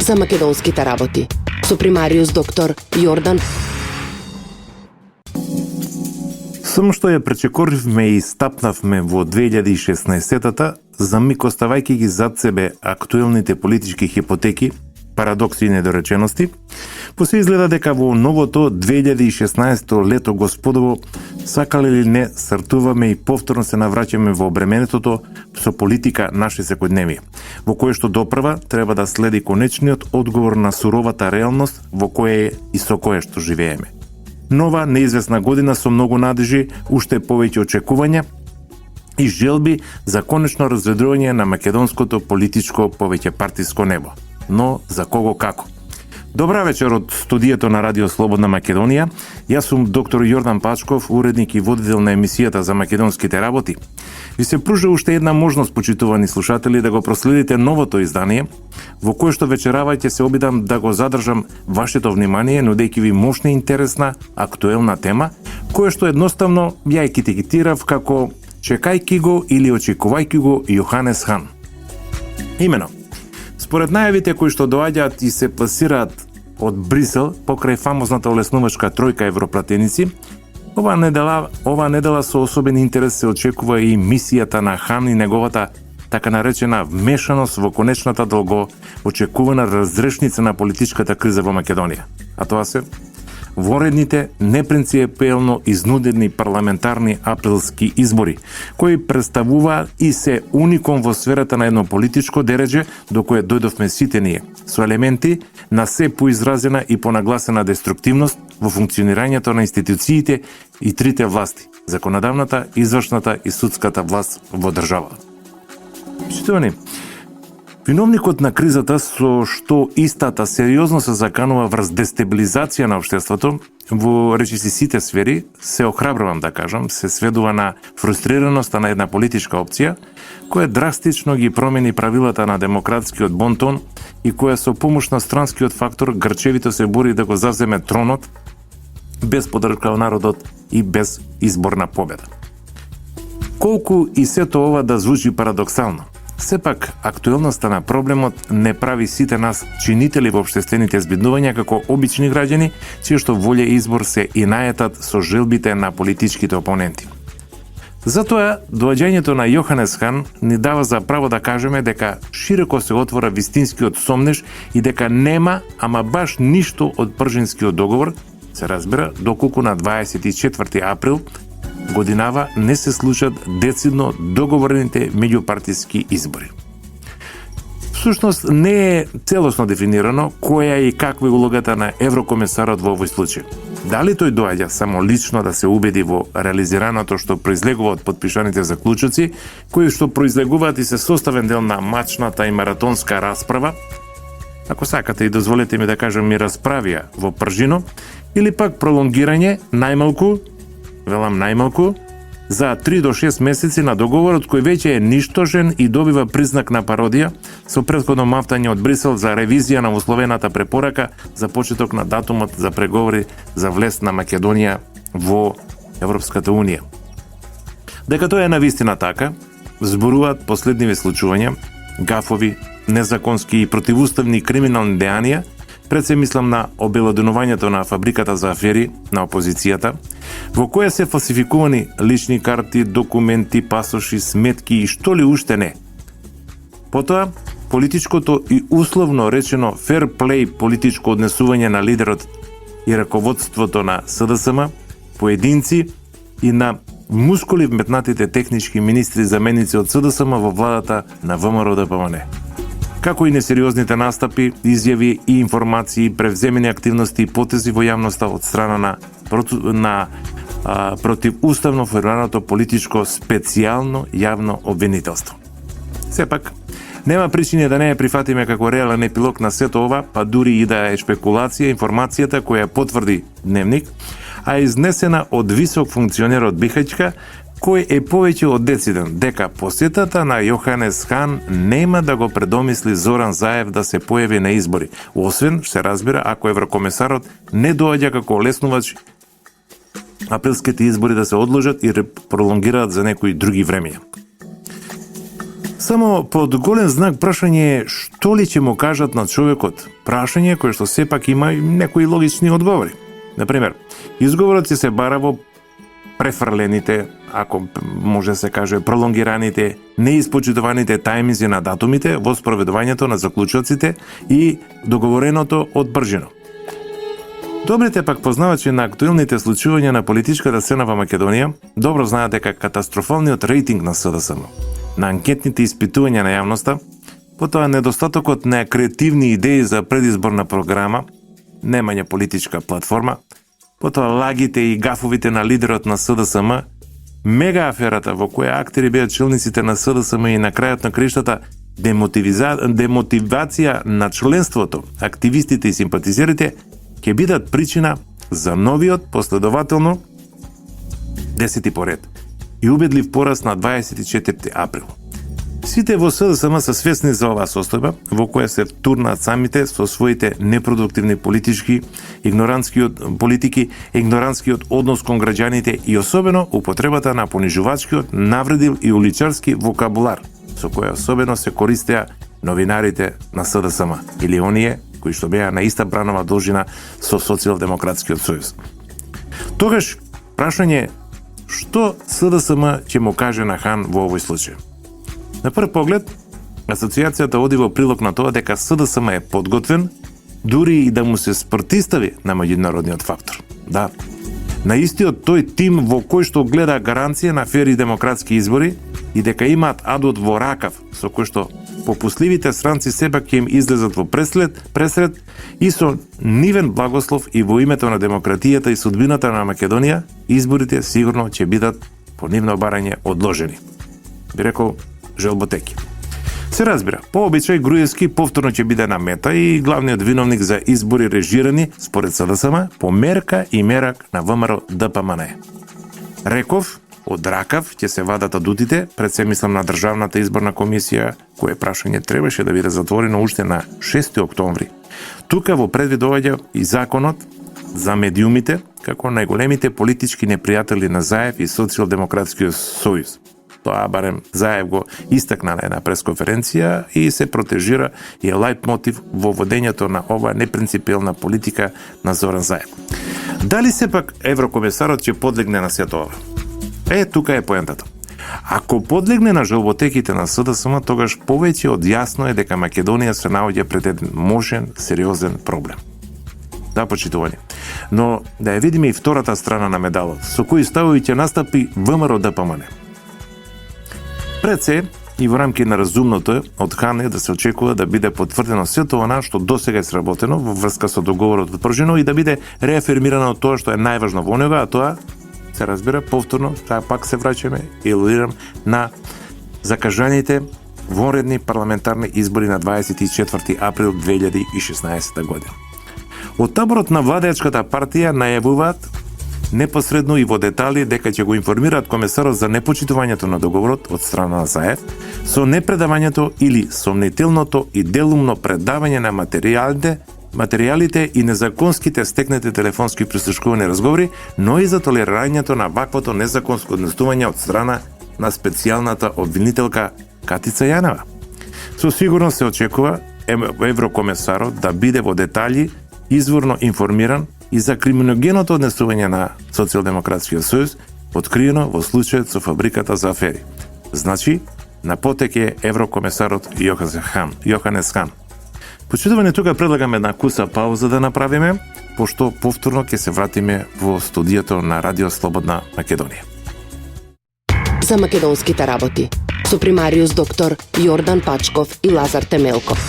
за македонските работи со примариус доктор Јордан. Само што ја пречекоривме и стапнавме во 2016-та, за миг оставајќи ги зад себе актуелните политички хипотеки, парадокси и недоречености, посе изгледа дека во новото 2016 лето господово, сакале или не, стартуваме и повторно се навраќаме во обременетото со политика наше секојдневие, во кое што допрва треба да следи конечниот одговор на суровата реалност во кое и со кое што живееме. Нова, неизвестна година со многу надежи, уште повеќе очекувања и желби за конечно разведрување на македонското политичко повеќепартиско небо. Но за кого како? Добра вечер од студијето на Радио Слободна Македонија. Јас сум доктор Јордан Пачков, уредник и водител на емисијата за македонските работи. Ви се пружа уште една можност, почитувани слушатели, да го проследите новото издание, во кое што вечерава ќе се обидам да го задржам вашето внимание, нудејќи ви мощна и интересна, актуелна тема, која што едноставно ја етикетирав како чекајки го или очекувајки го Јоханес Хан. Имено, според најавите кои што доаѓаат и се пласираат од Брисел покрај фамозната олеснувачка тројка европратеници, ова недела со особен интерес се очекува и мисијата на Хан и неговата така наречена вмешаност во конечната долго очекувана разрешница на политичката криза во Македонија. А тоа се воредните непринципиелно изнудени парламентарни априлски избори, кои представуваат и се уникум во сферата на едно политичко дередже до кое дојдовме сите ние, со елементи на се поизразена и понагласена деструктивност во функционирањето на институциите и трите власти, законодавната, извршната и судската власт во држава. Почитувани, виновникот на кризата со што истата сериозно се заканува врз дестабилизација на општеството во речиси сите сфери, се охрабрувам да кажам, се сведува на фрустрираноста на една политичка опција, која драстично ги промени правилата на демократскиот бонтон и која со помош на странскиот фактор грчевито се бори да го завземе тронот без поддршка од народот и без изборна победа. Колку и сето ова да звучи парадоксално, сепак, актуелноста на проблемот не прави сите нас чинители во општествените збиднувања како обични граѓани, чие што волја и избор се и наетат со желбите на политичките опоненти. Затоа, доаѓањето на Јоханес Хан ни дава за право да кажеме дека широко се отвора вистинскиот сомнеж и дека нема, ама баш ништо од пржинскиот договор, се разбира, доколку на 24 април годинава не се случат децидно договорените меѓупартиски избори. Всушност не е целосно дефинирано која и каква е улогата на еврокомесарот во овој случај. Дали тој доаѓа само лично да се убеди во реализираното што произлегува од подпишаните заклучоци, кои што произлегуваат и се составен дел на мачната и маратонска расправа, ако сакате и дозволете ми да кажам и расправија во пржино, или пак пролонгирање најмалку, за 3 до 6 месеци на договорот кој веќе е ништожен и добива признак на пародија со претходно мафтање од Брисел за ревизија на условената препорака за почеток на датумот за преговори за влез на Македонија во Европската Унија. Дека тоа е навистина така, зборуваат последниви случувања, гафови, незаконски и противуставни криминални дејанија, пред се мислам на обелоденувањето на фабриката за афери на опозицијата, во која се фалсификувани лични карти, документи, пасоши, сметки и што ли уште не. Потоа, политичкото и условно речено fair play политичко однесување на лидерот и раководството на СДСМ, поединци и на мускули вметнатите технички министри заменици од СДСМ во владата на ВМРО-ДПМН. Како и несериозните настапи, изјави и информации, превземени активности и потези во јавноста од страна на противуставно формираното политичко специјално јавно обвинителство. Сепак, нема причини да не ја прифатиме како реален епилог на сето ова, па дури и да е шпекулација информацијата која потврди Дневник, а изнесена од висок функционер од Бихаќка, кој е повеќе од дециден дека посетата на Јоханес Хан нема да го предомисли Зоран Заев да се појави на избори, освен, се разбира, ако еврокомесарот не доаѓа како олеснувач априлските избори да се одложат и пролонгираат за некои други времења. Само под голем знак прашање е што ли ќе му кажат на човекот. Прашање кое што сепак има некои логични одговори. Например, изговорот ќе се бара во префрлените, ако може се каже пролонгираните, неиспочитуваните тајминзи на датумите во спроведувањето на заклучоците и договореното од бржино. Добрите пак познавачи на актуелните случувања на политичката сцена во Македонија добро знаат дека катастрофалниот рейтинг на СДСМ, на анкетните испитувања на јавноста, потоа недостатокот на креативни идеи за предизборна програма, немање политичка платформа, потоа лагите и гафовите на лидерот на СДСМ, мега аферата во која актери беа челниците на СДСМ и на крајот на криштата демотивација на членството, активистите и симпатизерите ќе бидат причина за новиот последователно 10 поред и убедлив пораз на 24 април. Сите во СДСМ се свесни за оваа состојба, во која се втурнаат самите со своите непродуктивни игнорантскиот однос кон граѓаните и особено употребата на понижувачкиот, навредил и уличарски вокабулар, со која особено се користеа новинарите на СДСМ или оние кои што беа на иста бранова должина со Социјалдемократскиот сојуз. Тогаш прашање што СДСМ ќе му каже на Хан во овој случај? На прв поглед, асоциацијата оди во прилог на тоа дека СДСМ е подготвен, дури и да му се спротистави на меѓународниот фактор. Да, на истиот тој тим во кој што гледа гаранција на фери демократски избори и дека имаат адот во ракав, со кој што попусливите странци сепак ќе им излезат во пресред и со нивен благослов и во името на демократијата и судбината на Македонија, изборите сигурно ќе бидат по нивно барање одложени. Би рекол желботеки. Се разбира, по обичај Груевски повторно ќе биде на мета и главниот виновник за избори режирани, според СДСМ, по мерка и мерак на ВМРО ДПМН. Реков, од ракав ќе се вадат адутите, пред се мислам на Државната изборна комисија, кое прашање требаше да биде затворено уште на 6 октомври. Тука во предвид доаѓа и законот за медиумите, како најголемите политички непријатели на Заев и Социјалдемократскиот сојуз. Тоа барем Заев го истакна на една пресконференција и се протежира и е лајт мотив во водењето на оваа непринципиелна политика на Зоран Заев. Дали сепак еврокомесарот ќе подлегне на сето ова? Тука е поентата. Ако подлегне на желботеките на СДСМ, тогаш повеќе од јасно е дека Македонија се наоѓа пред еден можен, сериозен проблем. Да, почитувани. Но да ја видиме и втората страна на медалот, со кои ставови ќе настапи ВМРО ДПМН. Пред се, и во рамки на разумното од Хан е да се очекува да биде потврдено сето она што досега е сработено во врска со договорот од Пржино и да биде реафирмирано тоа што е најважно во него, а тоа се разбира повторно, пак се враќаме и илюзирам на закажаните вонредни парламентарни избори на 24 април 2016 година. Од таборот на владеачката партија најавуваат непосредно и во детали дека ќе го информираат комесарот за непочитувањето на договорот од страна на Заев, со непредавањето или сомнителното и делумно предавање на материјалите и незаконските стекнати телефонски прислушкувани разговори, но и за толерирањето на ваквото незаконско однесување од страна на специјалната обвинителка Катица Јанева. Со сигурност се очекува еврокомесарот да биде во детали изворно информиран и за криминогеното однесување на Социјалдемократскиот сојуз, откриено во случајот со фабриката за афери. Значи, на потек е еврокомесарот Јоханес Хан. Почитуване, тука предлагаме една куса пауза да направиме, пошто повторно ќе се вратиме во студиото на Радио Слободна Македонија. За македонските работи со примариус доктор Јордан Пачков и Лазар Темелков.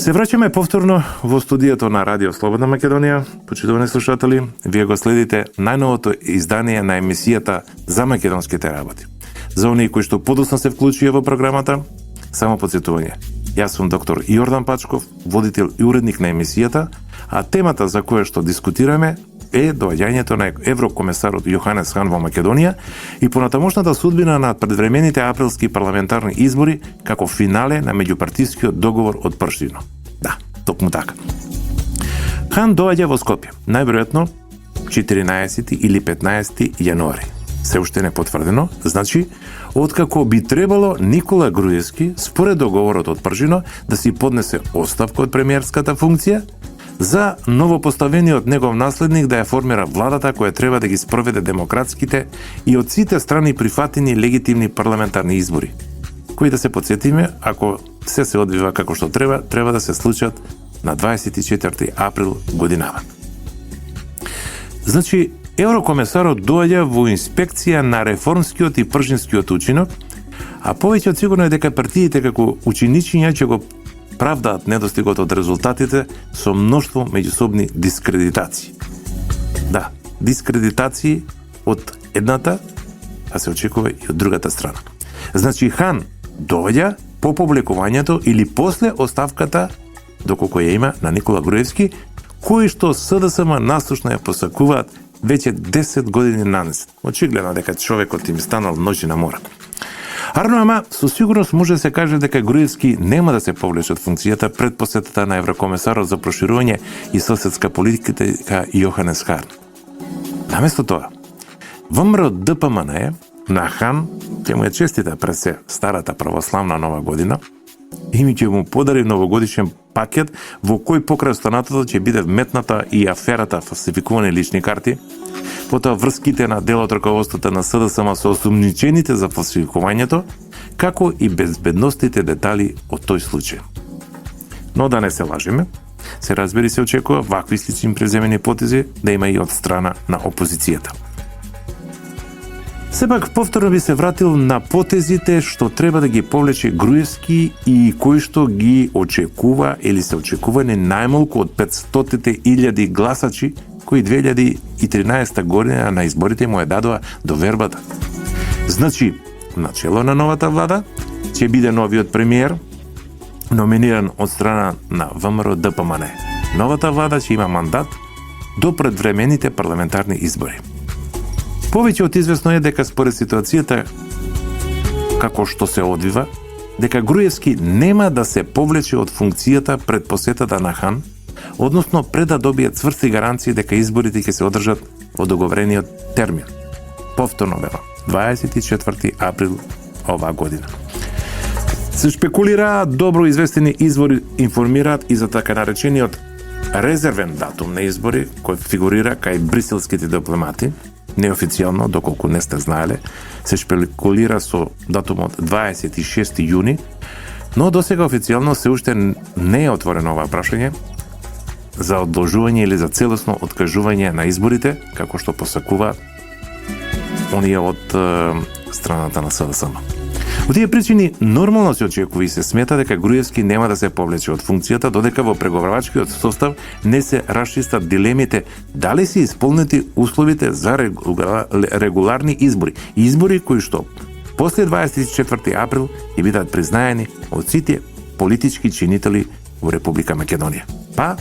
Се враќаме повторно во студиото на Радио Слободна Македонија. Почитувани слушатели, вие го следите најновото издание на емисијата за македонските работи. За оние кои што подоцна се вклучија во програмата, само подсетување. Јас сум доктор Јордан Пачков, водител и уредник на емисијата, а темата за која што дискутираме е доаѓањето на еврокомесарот Јоханес Хан во Македонија и понатамошната судбина на предвремените априлски парламентарни избори како финале на меѓупартискиот договор од Прштино. Да, токму така. Хан доаѓа во Скопје, најверојатно 14 или 15 јануари. се уште не потврдено, значи, откако би требало Никола Груевски, според договорот од Пржино, да си поднесе оставка од премиерската функција, за новопоставениот негов наследник да ја формира владата која треба да ги спроведе демократските и од сите страни прифатени легитимни парламентарни избори, кои, да се подсетиме, ако се одвива како што треба да се случат на 24 април годинава. Значи, еврокомесарот доаѓа во инспекција на реформскиот и пржинскиот учинок, а повеќе од сигурно е дека партиите како ученичиња ќе го правдаат недостигот од резултатите со мноштво меѓусобни дискредитации. Да, дискредитации од едната, а се очекува и од другата страна. Значи, Хан доаѓа по публикувањето или после оставката, доколку ја има, на Никола Груевски, кои што СДСМ наслушно ја посакуваат веќе 10 години нанесет. Очигледно дека човекот им станал ноќи на мора. Арно, ама, со сигурност може да се каже дека Груевски нема да се повлече од функцијата пред посетата на еврокомесарот за проширување и соседска политика Јоханес Хан. Наместо тоа, ВМРО ДПМН на Хан ќе му ја честита пред се старата православна нова година и ми ќе му подари новогодишен пакет во кој покрај останатото ќе биде вметната и аферата фалсификувани лични карти, потоа врските на дел од раководството на СДСМ со осумничените за фалсификувањето, како и безбедностите детали од тој случај. Но да не се лажиме, се разбери се очекува вакви слични преземени потези да има и од страна на опозицијата. Сепак повторно би се вратил на потезите што треба да ги повлече Груевски и кои што ги очекува или се очекувани најмалку од 500.000 гласачи кои 2013 година на изборите му ја дадоа довербата. Значи, начело на новата влада ќе биде новиот премиер, номиниран од страна на ВМРО ДПМН. Новата влада ќе има мандат до предвремените парламентарни избори. Повеќе од известно е дека според ситуацијата како што се одвива, дека Груевски нема да се повлече од функцијата пред посетата на Хан, односно пред да добие цврсти гаранции дека изборите ќе се одржат во договорениот термин. Повторно велам, 24 април оваа година. Се шпекулира, добро известени извори информираат и за така наречениот резервен датум на избори, кој фигурира кај бриселските дипломати. Неофицијално, доколку не сте знаеле, се шпекулира со датумот 26 јуни, но досега официјално се уште не е отворено ова прашање за одложување или за целосно откажување на изборите, како што посакува оние од страната на СДСМ. Од тие причини нормално се очекува и се смета дека Груевски нема да се повлече од функцијата додека во преговарачкиот состав не се расчистат дилемите дали се исполнети условите за регуларни избори. Избори кои што после 24 април ќе бидат признаени од сите политички чинители во Република Македонија. Па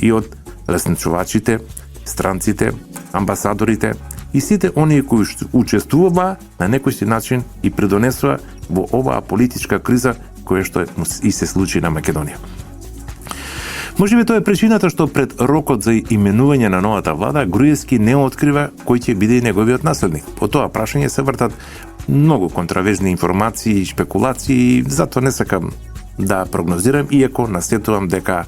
и од лесничувачите, странците, амбасадорите и сите оние кои учествуваа на некој си начин и придонесоа во оваа политичка криза која што и се случи на Македонија. Можеби тоа е причината што пред рокот за именување на новата влада Груевски не открива кој ќе биде неговиот наследник. По тоа прашање се вртат многу контраверзни информации и шпекулации, затоа не сакам да прогнозирам, иако насетувам дека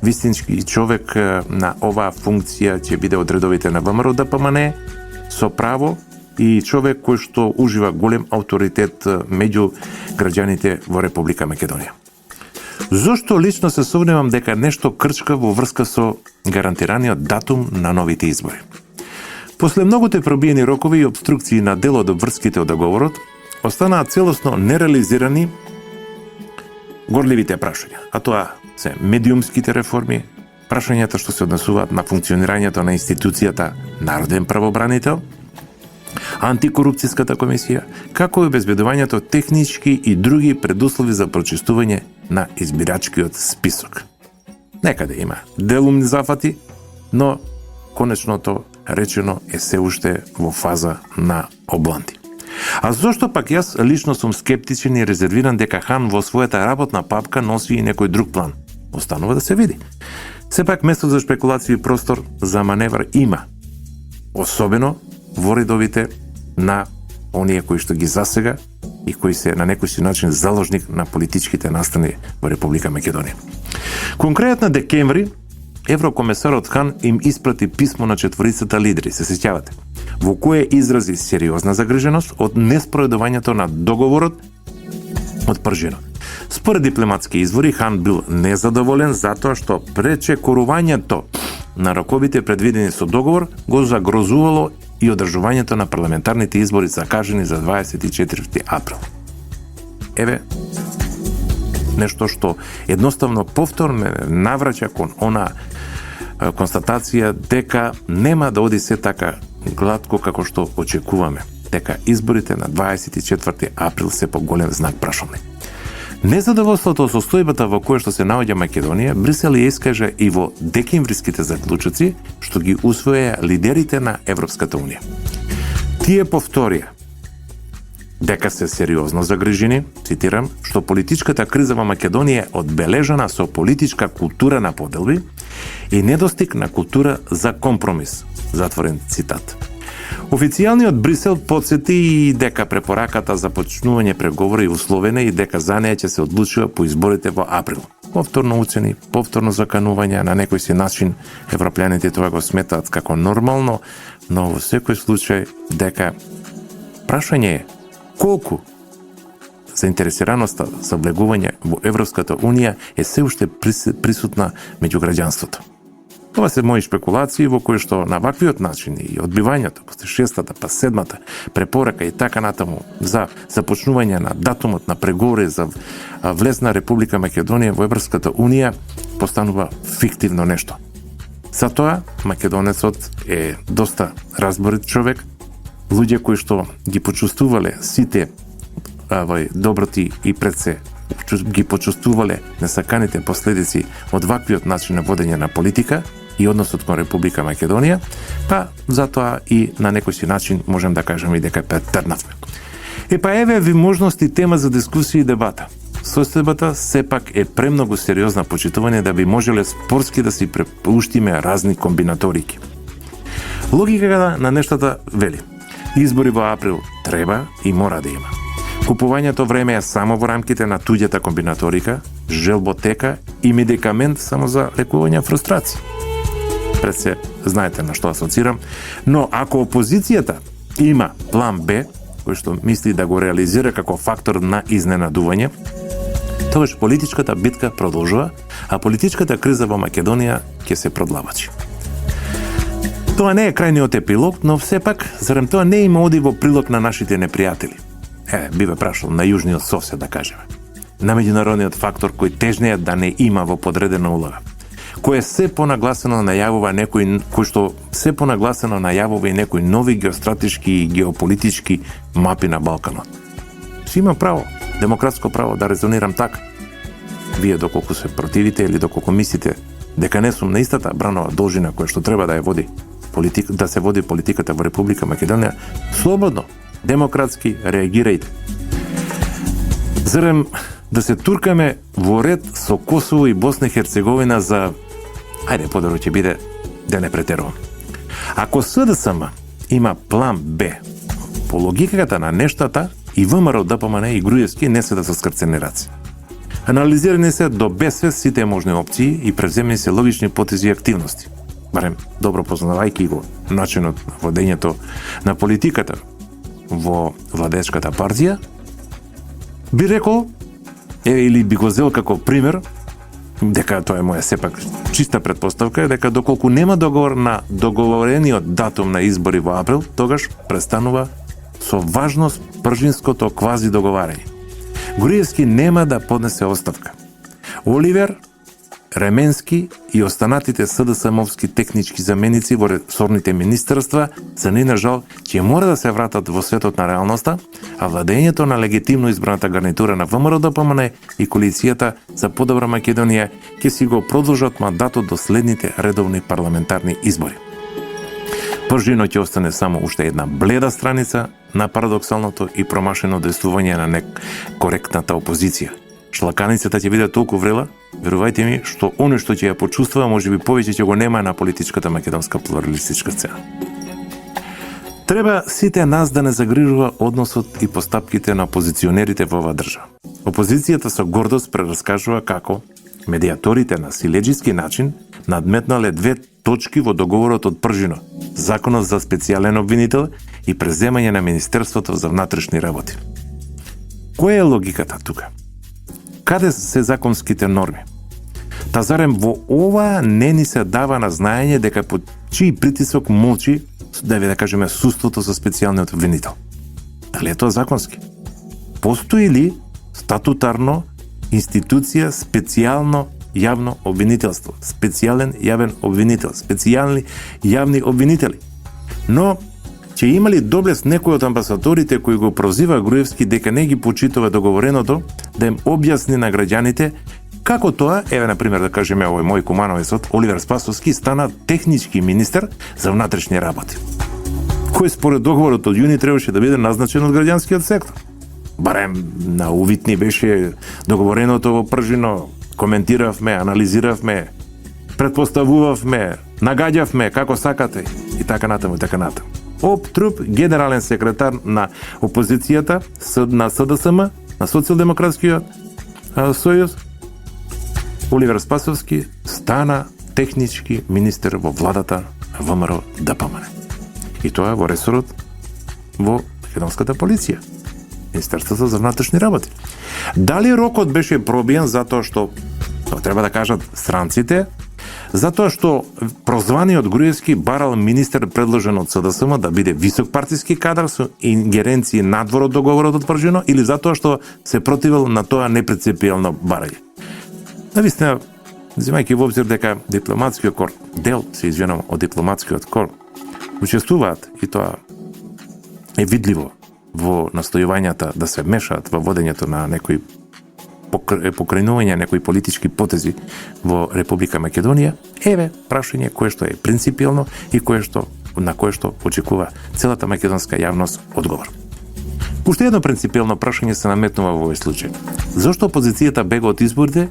вистински човек на оваа функција ќе биде од редовите на ВМРО ДПМН со право и човек кој што ужива голем авторитет меѓу граѓаните во Република Македонија. Зошто лично се сомневам дека нешто крчка во врска со гарантираниот датум на новите избори? После многуте пробиени рокови и обструкции на дел од врските од договорот, останаа целосно нереализирани горливите прашања, а тоа се медиумските реформи, прашањата што се однесуваат на функционирањето на институцијата Народен правобранител, антикорупцијската комисија, како и обезбедувањето технички и други предуслови за прочистување на избирачкиот список. Некаде има делумни зафати, но конечното речено е се уште во фаза на обланти. А зошто пак јас лично сум скептичен и резервиран дека Хан во својата работна папка носи и некој друг план? Останува да се види. Сепак место за шпекулација и простор за маневр има. Особено во редовите на оние кои што ги засега и кои се на некој си начин заложник на политичките настани во Република Македонија. Конкретно декември еврокомесарот Хан им испрати писмо на четворицата лидери, се сеќавате, во кое изрази сериозна загриженост од неспроведувањето на договорот од Пржинот. Според дипломатски извори, Хан бил незадоволен затоа што пречекорувањето на роковите предвидени со договор го загрозувало и одржувањето на парламентарните избори закажани за 24 април. Еве, нешто што едноставно повторно навраќа кон она констатација дека нема да оди се така гладко како што очекуваме, дека изборите на 24 април се по голем знак прашалник. Незадоволството со состојбата во која што се наоѓа Македонија, Брисел ја искажа и во декемвриските заклучоци што ги усвоја лидерите на Европската Унија. Тие повторија дека се сериозно загрижени, цитирам, што политичката криза во Македонија е одбележана со политичка култура на поделби и недостиг на култура за компромис. Затворен цитат. Официјалниот Брисел подсети и дека препораката за почнување преговори е условена и дека за неја ќе се одлучува по изборите во април. Повторно уцени, повторно заканување, на некој си начин европјаните тоа го сметаат како нормално, но во секој случај дека прашање е колку заинтересираноста за влегување во Европската Унија е се уште присутна меѓу граѓанството. Ова се мои шпекулации во кои што на ваквиот начин и одбивањето после 6-та па 7-та препорака и така натаму за започнување на датумот на преговори за влез на Република Македонија во Европската Унија постанува фиктивно нешто. Затоа македонецот е доста разборит човек, луѓе кои што ги почувствувале сите доброти и пред се ги почувствувале несаканите последици од ваквиот начин на водење на политика и односот кон Република Македонија, па затоа и на некој си начин можем да кажеме и дека претрнавме. Па еве ви можности тема за дискусија и дебата. Состојбата сепак е премногу сериозна почитување да би можеле спорски да си препуштиме разни комбинаторики. Логиката на нештата вели: избори во април треба и мора да има. Купувањето време е само во рамките на туѓата комбинаторика, желботека и медикамент само за лекување фрустрација. Пред се знаете на што асоцирам, но ако опозицијата има план Б, кој што мисли да го реализира како фактор на изненадување, тогаш политичката битка продолжува, а политичката криза во Македонија ќе се продлабачи. Тоа не е крајниот епилог, но сепак, зарем тоа не има оди во прилог на нашите непријатели? Биве прашал на јужниот сосед, да кажеме. На меѓународниот фактор кој тежнеја да не има во подредена улога. Кој се понагласено најавува и некои нови геостратешки и геополитички мапи на Балканот. Си има право, демократско право да резонирам така. Вие доколку се противите или доколку мислите дека не сум на истата бранова должина која што треба да ја води да се води политиката во Република Македонија, слободно, демократски реагирајте. Зарем да се туркаме во ред со Косово и Босна и Херцеговина за, подобро ќе биде да не претерувам. Ако СДСМ има план Б, по логиката на нештата и ВМРО, ДПМН и Груевски не се да се скрцени раци. Анализирани се до безсвест сите можни опции и превземени се логични потези и активности. Барем добро познавајќи го начинот на водењето на политиката во владеечката партија, би рекол, или би го зел како пример, дека тоа е моја сепак чиста предпоставка, дека доколку нема договор на договорениот датум на избори во април, тогаш престанува со важност пржинското квази договарање. Груевски нема да поднесе оставка. Оливер, Ременски и останатите СДСМовски технички заменици во ресорните министерства за нина жал ќе мора да се вратат во светот на реалноста, а владењето на легитимно избраната гарнитура на ВМРО ДПМН и коалицијата за подобра Македонија ќе си го продолжат мандатот до следните редовни парламентарни избори. Пржино ќе остане само уште една бледа страница на парадоксалното и промашено действување на некоректната опозиција. Шлаканицата ќе биде толку врела, верувајте ми, што оно што ќе ја почувствува, можеби повеќе ќе го нема на политичката македонска плуралистичка сцена. Треба сите нас да не загрижува односот и постапките на опозиционерите во оваа држава. Опозицијата со гордост прераскажува како медиаторите на силеџиски начин надметнале 2 точки во договорот од Пржино, законот за специјален обвинител и преземање на Министерството за внатрешни работи. Која е логиката тука? Каде се законските норми? Та зарем во ова не ни се дава на знаење дека под чиј притисок молчи, да кажеме, суството со специјалниот обвинител? Дали е тоа законски? Постои ли статутарно институција специјално јавно обвинителство, специјален јавен обвинител, специјални јавни обвинители? Но ќе има ли доблест некој од амбасадорите кои го прозива Груевски дека не ги почитува договореното, да им објасни на граѓаните како тоа, еве на пример да кажеме овој мој кумановецот Оливер Спасовски стана технички министер за внатрешни работи, кој според договорот од јуни требаше да биде назначен од граѓанскиот сектор. Барем на увитни беше договореното во Пржино, коментиравме, анализиравме, предпоставувавме, нагаѓавме како сакате и така натаму и така натаму. Оптруп, генерален секретар на опозицијата на СДСМ, на Социјалдемократскиот сојуз, Оливер Спасовски стана технички министер во владата на ВМРО ДПМН. И тоа во ресорот во македонската полиција, Министерството за внатрешни работи. Дали рокот беше пробиен затоа што, треба да кажат странците, затоа што прозваниот Груевски барал министер предложен од СДСМ да биде висок партиски кадар со ингеренции надвор од договорот од Пржино, или затоа што се противил на тоа непринципиелно барање? Навистина, земајќи во обзир дека дипломатскиот кор, дел се извинувам од дипломатскиот кор, учествуваат, и тоа е видливо во настојувањата да се мешаат во водењето на некои покренување, некои политички потези во Република Македонија, еве прашање кое што е принципиелно и на кое што очекува целата македонска јавност одговор. Уште едно принципиелно прашање се наметнува во овој случај. Зошто опозицијата бега од изборите,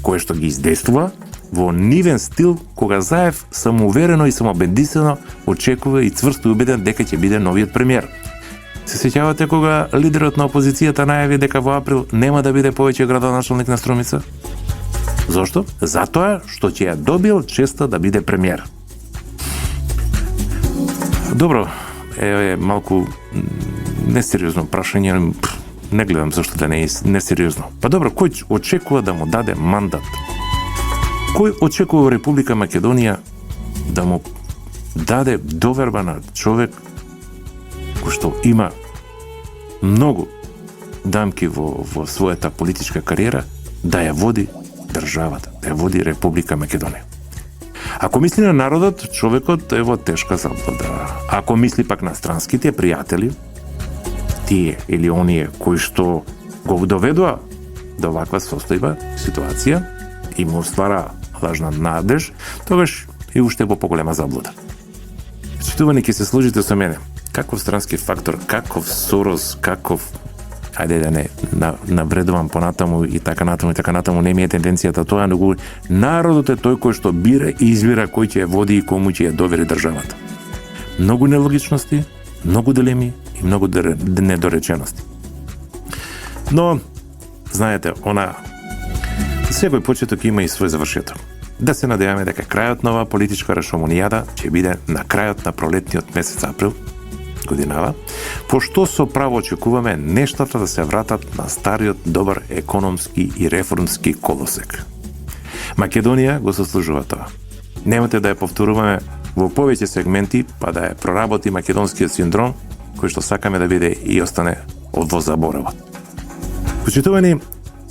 кое што ги издействува во нивен стил, кога Заев самоуверено и самоубедено очекува и цврсто убеден дека ќе биде новиот премиер? Се сеќавате кога лидерот на опозицијата најави дека во април нема да биде повеќе градоначалник на Струмица? Зошто? Затоа што ќе ја добил честа да биде премиер. Добро, е малку несериозно прашање, не гледам зашто да не е несериозно. Па добро, кој очекува да му даде мандат? Кој очекува Република Македонија да му даде доверба на човек кој што има многу дамки во својата политичка кариера, да ја води државата, да ја води Република Македонија? Ако мисли на народот, човекот е во тешка заблуда. Ако мисли пак на странските пријатели, тие или оние кои што го доведува до ваква состојба, ситуација и му ствара лажна надеж, тогаш и уште во поголема заблуда. Почитувани, ќе се сложите со мене. Каков странски фактор, каков Сорос, каков, ајде да не навредувам понатаму и така натаму, не ми е тенденцијата тоа, но народот е тој кој што бира и избира кој ќе ја води и кому ќе ја довери државата. Многу нелогичности, многу дилеми и многу недоречености. Но, знаете, секој почеток има и свој завршеток. Да се надеваме дека крајот на оваа политичка рашомонијада ќе биде на крајот на пролетниот месец април годинава, пошто со право очекуваме нештата да се вратат на стариот добар економски и реформски колосек. Македонија го заслужува тоа. Немате да ја повторуваме во повеќе сегменти, па да ја проработи македонскиот синдром, кој што сакаме да биде и остане во заборавот. Почитувани,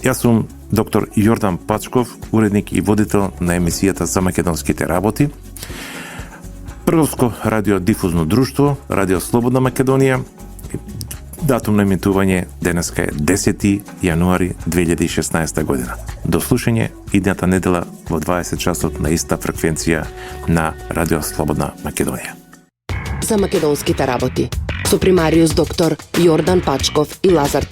јас сум доктор Јордан Пачков, уредник и водител на емисијата за македонските работи, Првско радиодифузно друштво, Радио Слободна Македонија. Датум на емитување денеска е 10. јануари 2016 година. До слушање идната недела во 20 часот на иста фреквенција на Радио Слободна Македонија. За македонските работи со примариус доктор Јордан Пачков и Лазар